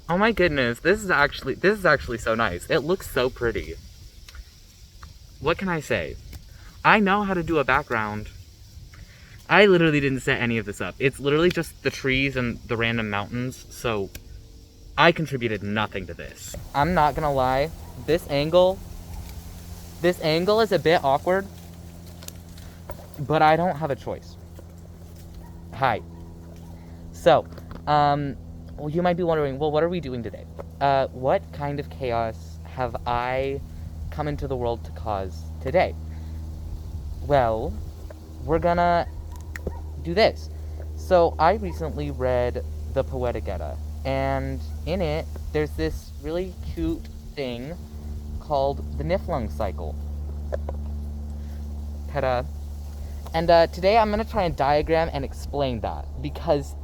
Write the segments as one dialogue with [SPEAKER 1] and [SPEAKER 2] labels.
[SPEAKER 1] Oh my goodness, this is actually so nice. It looks so pretty. What can I say? I know how to do a background. I literally didn't set any of this up. It's literally just the trees and the random mountains, so I contributed nothing to this. I'm not gonna lie, this angle is a bit awkward, but I don't have a choice. Hi. So, well, you might be wondering, well, what are we doing today? What kind of chaos have I come into the world to cause today? Well, we're gonna do this. So, I recently read the Poetic Edda, and in it, there's this really cute thing called the niflung cycle. Ta-da. And today I'm gonna try and diagram and explain that, because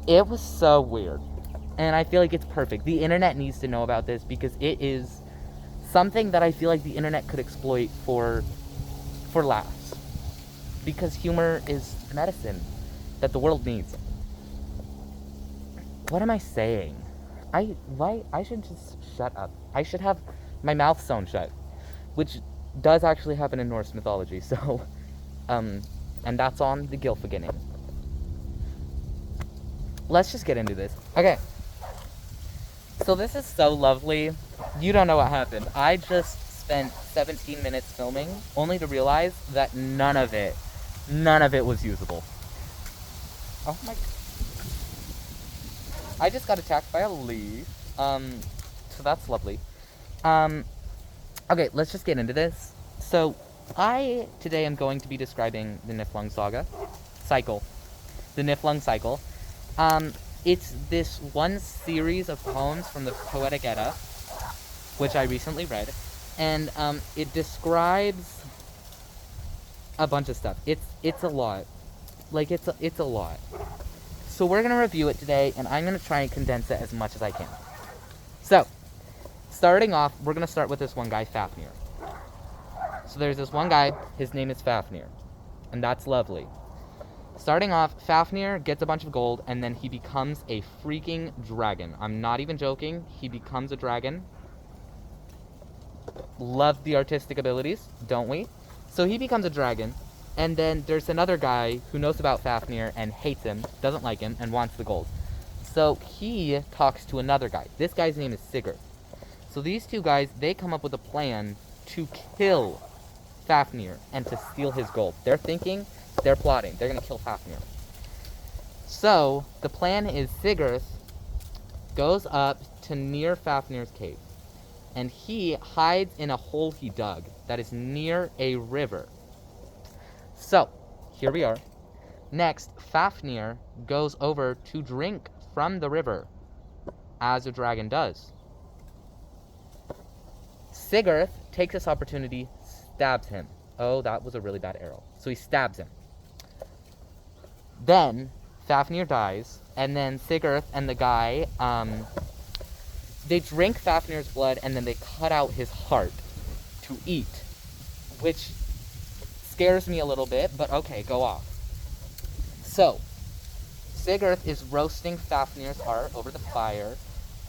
[SPEAKER 1] it was so weird. And I feel like it's perfect. The internet needs to know about this because it is something that I feel like the internet could exploit for laughs. Because humor is medicine that the world needs. What am I saying? I should just shut up. I should have my mouth sewn shut, which does actually happen in Norse mythology. So, and that's on the Gylfaginning. Let's just get into this. Okay. So this is so lovely. You don't know what happened. I just spent 17 minutes filming, only to realize that none of it was usable. Oh my... I just got attacked by a leaf. So that's lovely. Okay, let's just get into this. So, I today am going to be describing the Niflung cycle. The Niflung cycle. It's this one series of poems from the Poetic Edda, which I recently read, and it describes a bunch of stuff. It's a lot. Like, it's a lot. So we're gonna review it today, and I'm gonna try and condense it as much as I can. So, starting off, we're gonna start with this one guy, Fafnir. So there's this one guy, his name is Fafnir, and that's lovely. Starting off, Fafnir gets a bunch of gold, and then he becomes a freaking dragon. I'm not even joking. He becomes a dragon. Love the artistic abilities, don't we? So he becomes a dragon, and then there's another guy who knows about Fafnir and hates him, doesn't like him, and wants the gold. So he talks to another guy. This guy's name is Sigurd. So these two guys, they come up with a plan to kill Fafnir and to steal his gold. They're plotting. They're going to kill Fafnir. So, the plan is Sigurd goes up to near Fafnir's cave, and he hides in a hole he dug that is near a river. So, here we are. Next, Fafnir goes over to drink from the river, as a dragon does. Sigurd takes this opportunity, stabs him. Oh, that was a really bad arrow. So he stabs him. Then, Fafnir dies, and then Sigurd and the guy, they drink Fafnir's blood, and then they cut out his heart to eat, which scares me a little bit, but okay, go off. So, Sigurd is roasting Fafnir's heart over the fire,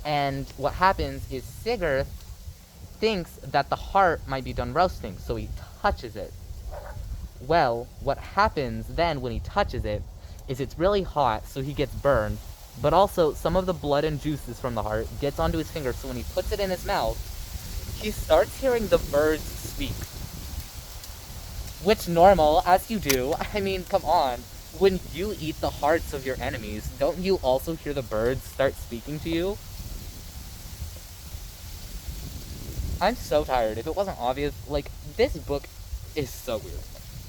[SPEAKER 1] and what happens is Sigurd thinks that the heart might be done roasting, so he touches it. Well, what happens then when he touches it is it's really hot, so he gets burned, but also some of the blood and juices from the heart gets onto his finger, so when he puts it in his mouth, he starts hearing the birds speak. Which normal, as you do. I mean, come on. When you eat the hearts of your enemies, don't you also hear the birds start speaking to you? I'm so tired. If it wasn't obvious, like, this book is so weird.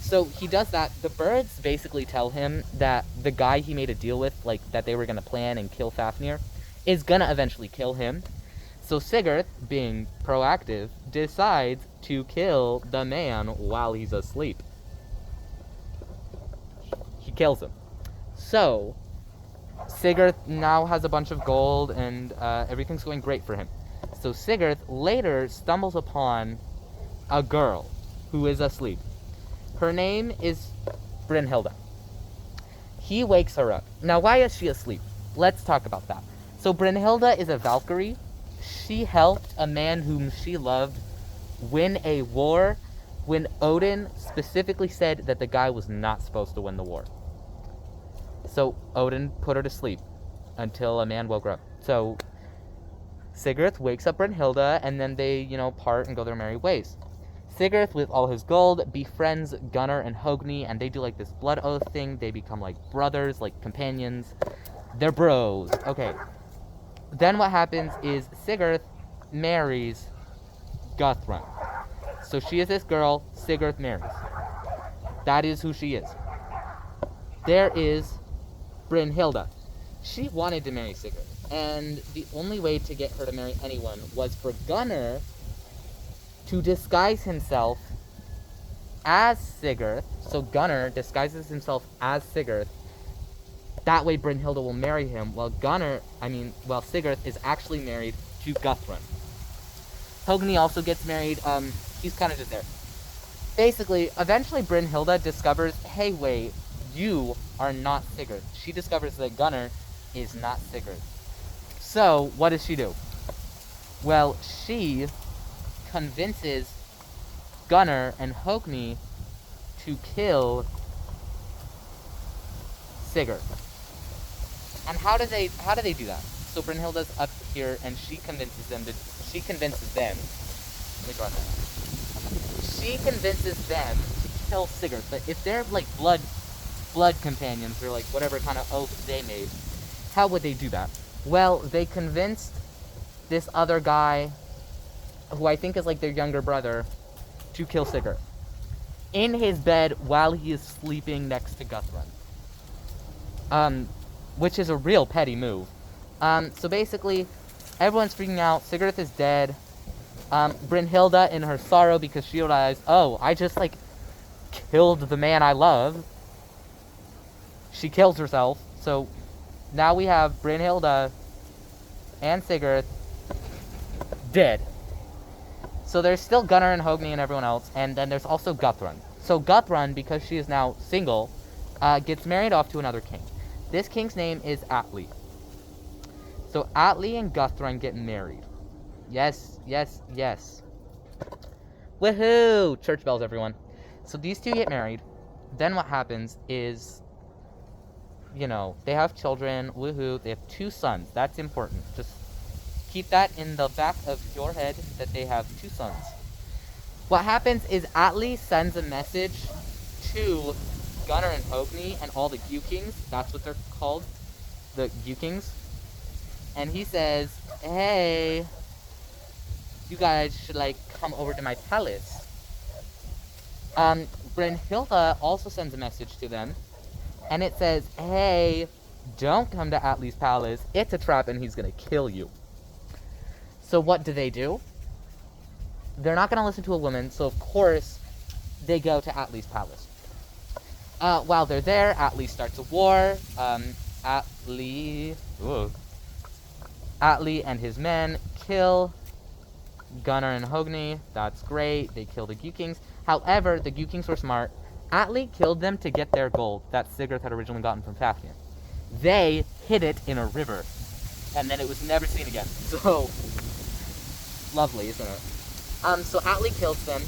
[SPEAKER 1] So he does that. The birds basically tell him that the guy he made a deal with, like, that they were going to plan and kill Fafnir, is going to eventually kill him. So Sigurd, being proactive, decides to kill the man while he's asleep. He kills him. So, Sigurd now has a bunch of gold, and everything's going great for him. So Sigurd later stumbles upon a girl who is asleep. Her name is Brynhilda. He wakes her up. Now, why is she asleep? let's talk about that. So Brynhilda is a Valkyrie. She helped a man whom she loved win a war when Odin specifically said that the guy was not supposed to win the war. So Odin put her to sleep until a man woke her up. So Sigurd wakes up Brynhilda, and then they, part and go their merry ways. Sigurd, with all his gold, befriends Gunnar and Hogni, and they do like this blood oath thing. They become like brothers, like companions. They're bros. Okay. Then what happens is Sigurd marries Guthrun. So she is this girl, Sigurd marries. That is who she is. There is Brynhilda. She wanted to marry Sigurd, and the only way to get her to marry anyone was for Gunnar to disguise himself as Sigurd. So Gunnar disguises himself as Sigurd. That way Brynhilda will marry him, while Sigurd is actually married to Guthrun. Hogni also gets married. He's kind of just there. Basically, eventually Brynhilda discovers, hey, wait, you are not Sigurd. She discovers that Gunnar is not Sigurd. So, what does she do? Well, she convinces Gunnar and Hogni to kill Sigurd. And how do they do that? So Brynhilda's up here, and she convinces them. Let me draw that. She convinces them to kill Sigurd. But if they're like blood companions, or like whatever kind of oath they made, how would they do that? Well, they convinced this other guy, who I think is like their younger brother, to kill Sigurd in his bed while he is sleeping next to Guthrun. Which is a real petty move. So basically, everyone's freaking out. Sigurd is dead. Brynhilda, in her sorrow, because she realized, oh, I just, killed the man I love. She kills herself. So, now we have Brynhilda and Sigurd dead. So there's still Gunnar and Hogni and everyone else, and then there's also Guthrun. So Guthrun, because she is now single, gets married off to another king. This king's name is Atli. So Atli and Guthrun get married. Yes, yes, yes. Woohoo! Church bells, everyone. So these two get married. Then what happens is, they have children. Woohoo! They have 2 sons. That's important. Just keep that in the back of your head that they have 2 sons. What happens is Atli sends a message to Gunnar and Hogni and all the Gew-kings. That's what they're called. The Gew-kings. And he says, hey, you guys should, come over to my palace. Brynhilda also sends a message to them. And it says, hey, don't come to Atli's palace. It's a trap and he's going to kill you. So what do? They're not going to listen to a woman, so of course they go to Atli's palace. While they're there, Atli starts a war. Atli and his men kill Gunnar and Hogni. That's great. They kill the Gew-kings. However, the Gew-kings were smart. Atli killed them to get their gold that Sigurd had originally gotten from Fafnir. They hid it in a river, and then it was never seen again. So, lovely, isn't it? So Atli kills them.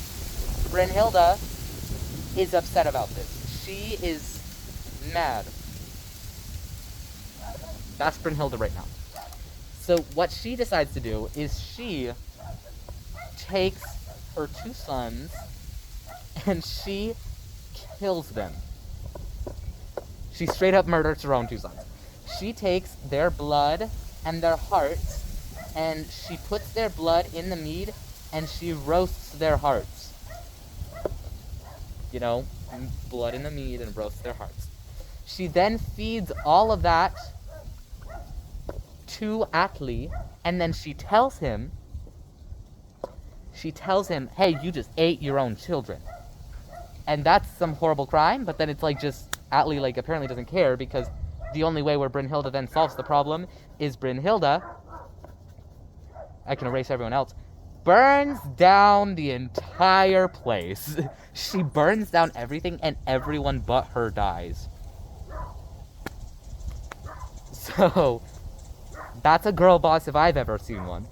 [SPEAKER 1] Brynhilda is upset about this. She is mad. That's Brynhilda right now. So what she decides to do is she takes her 2 sons and she kills them. She straight up murders her own 2 sons. She takes their blood and their hearts and she puts their blood in the mead and she roasts their hearts. Blood in the mead and roasts their hearts. She then feeds all of that to Atli, and then she tells him, hey, you just ate your own children. And that's some horrible crime, but then it's Atli apparently doesn't care, because the only way where Brynhilda then solves the problem is Brynhilda, I can erase everyone else, burns down the entire place. She burns down everything and everyone but her dies. So, that's a girl boss if I've ever seen one.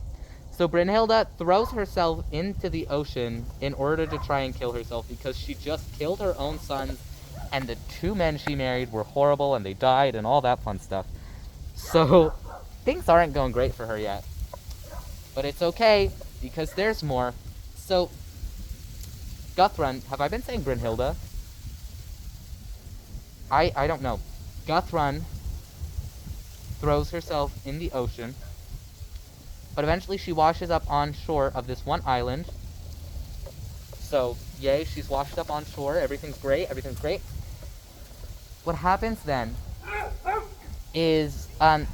[SPEAKER 1] So Brynhilda throws herself into the ocean in order to try and kill herself because she just killed her own sons, and the 2 men she married were horrible and they died and all that fun stuff. So things aren't going great for her yet. But it's okay, because there's more. So Guthrun, have I been saying Brynhilda? I don't know. Guthrun throws herself in the ocean, but eventually she washes up on shore of this one island. So, yay, she's washed up on shore. Everything's great. What happens then is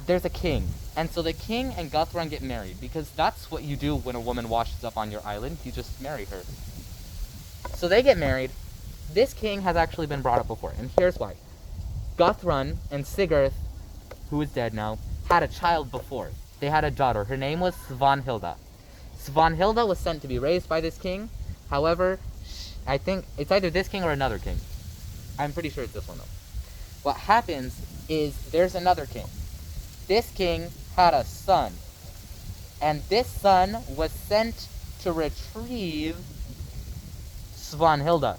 [SPEAKER 1] there's a king. And so the king and Guthrun get married, because that's what you do when a woman washes up on your island. You just marry her. So they get married. This king has actually been brought up before, and here's why. Guthrun and Sigurd, who is dead now, had a child before. They had a daughter. Her name was Svanhilda. Svanhilda was sent to be raised by this king. However, I think it's either this king or another king. I'm pretty sure it's this one, though. What happens is there's another king. This king had a son. And this son was sent to retrieve Svanhilda.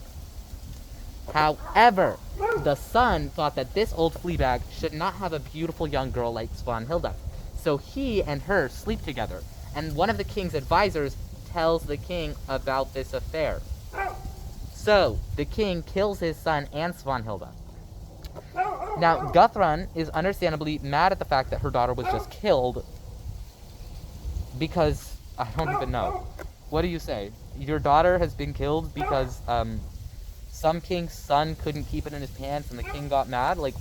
[SPEAKER 1] However, the son thought that this old fleabag should not have a beautiful young girl like Svanhilda. So he and her sleep together. And one of the king's advisors tells the king about this affair. So the king kills his son and Svanhilda. Now, Guthrun is understandably mad at the fact that her daughter was just killed. Because, I don't even know. What do you say? Your daughter has been killed because, some king's son couldn't keep it in his pants and the king got mad? Like,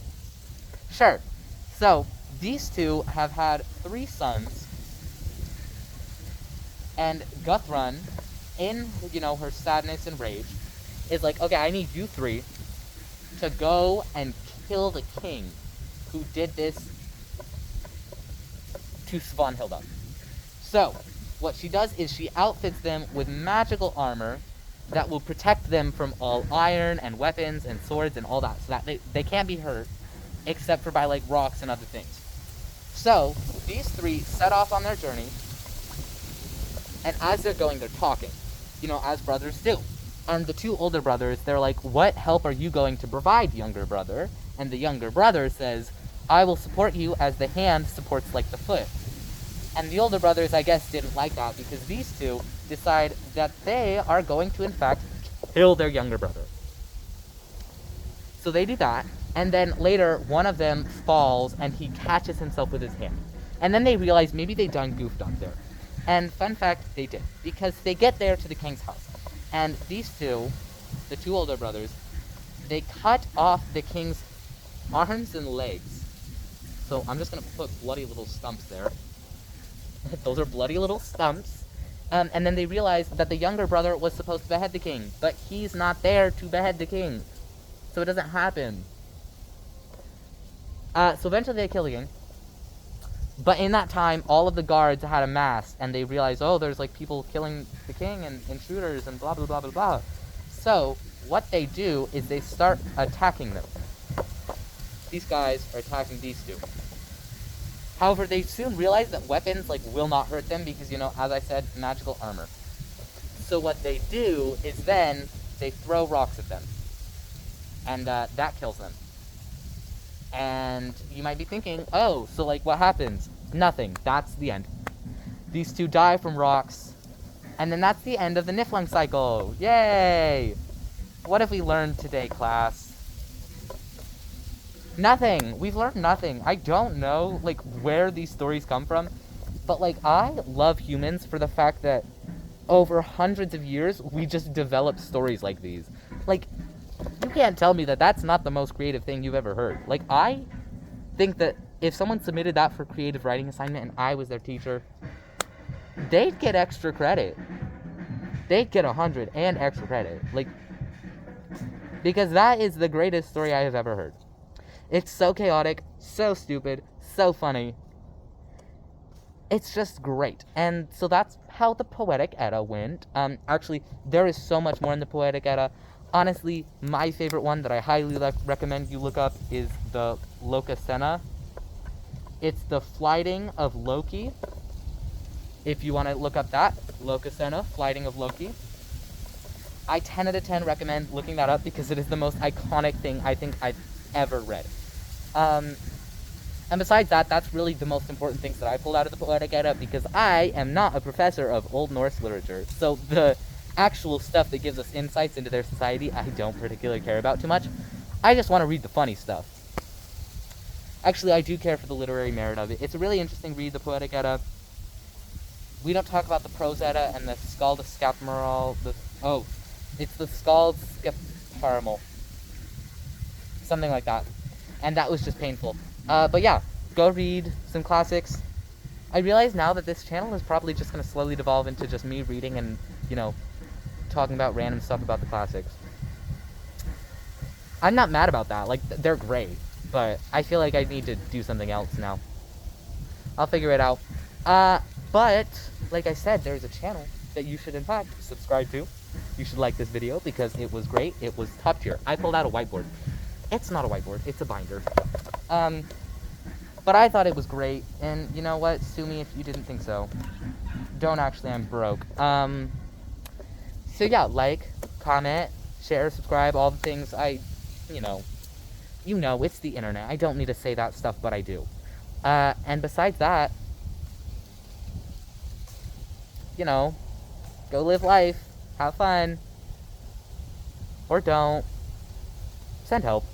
[SPEAKER 1] sure. So, these two have had 3 sons. And Guthrun, in, her sadness and rage, is like, okay, I need you 3 to go and kill the king who did this to Svanhilda. So, what she does is she outfits them with magical armor that will protect them from all iron and weapons and swords and all that, so that they can't be hurt, except for by, like, rocks and other things. So, these 3 set off on their journey, and as they're going, they're talking, as brothers do. And the 2 older brothers, they're like, what help are you going to provide, younger brother? And the younger brother says, I will support you as the hand supports, like, the foot. And the older brothers, I guess, didn't like that, because these 2 decide that they are going to, in fact, kill their younger brother. So they do that, and then later, one of them falls, and he catches himself with his hand. And then they realize maybe they done goofed up there. And fun fact, they did, because they get there to the king's house. And these 2, the 2 older brothers, they cut off the king's arms and legs. So I'm just going to put bloody little stumps there. Those are bloody little stumps. And then they realize that the younger brother was supposed to behead the king, but he's not there to behead the king. So it doesn't happen. So eventually they kill the king. But in that time, all of the guards had amassed, and they realized, oh, there's, like, people killing the king and intruders and blah, blah, blah, blah, blah. So what they do is they start attacking them. These guys are attacking these 2. However, they soon realize that weapons, like, will not hurt them because, as I said, magical armor. So what they do is then they throw rocks at them. And that kills them. And you might be thinking, oh, so, like, what happens? Nothing. That's the end. These 2 die from rocks. And then that's the end of the niflung cycle. Yay! What have we learned today, class? Nothing. We've learned nothing. I don't know, like, where these stories come from. But, like, I love humans for the fact that over hundreds of years, we just developed stories like these. Like, you can't tell me that that's not the most creative thing you've ever heard. Like, I think that if someone submitted that for creative writing assignment and I was their teacher, they'd get extra credit. They'd get 100 and extra credit. Like, because that is the greatest story I have ever heard. It's so chaotic, so stupid, so funny. It's just great. And so that's how the Poetic Edda went. Actually, there is so much more in the Poetic Edda. Honestly, my favorite one that I highly recommend you look up is the Lokasena. It's the flighting of Loki. If you want to look up that, Lokasena, flighting of Loki. I 10 out of 10 recommend looking that up because it is the most iconic thing I think I've ever read. And besides that, that's really the most important things that I pulled out of the Poetic Edda, because I am not a professor of Old Norse literature. So the actual stuff that gives us insights into their society, I don't particularly care about too much. I just want to read the funny stuff. Actually, I do care for the literary merit of it. It's a really interesting read, the Poetic Edda. We don't talk about the Prose Edda and the Skald Skapmaral. It's the Skald Skapmaral. Something like that. And that was just painful. But yeah, go read some classics. I realize now that this channel is probably just going to slowly devolve into just me reading and, talking about random stuff about the classics. I'm not mad about that. Like, they're great. But I feel like I need to do something else now. I'll figure it out. But, like I said, there's a channel that you should, in fact, subscribe to. You should like this video because it was great. It was top tier. I pulled out a whiteboard. It's not a whiteboard. It's a binder. But I thought it was great. And you know what? Sue me if you didn't think so. Don't actually. I'm broke. So yeah, like, comment, share, subscribe, all the things it's the internet. I don't need to say that stuff, but I do. And besides that, go live life, have fun, or don't. Send help.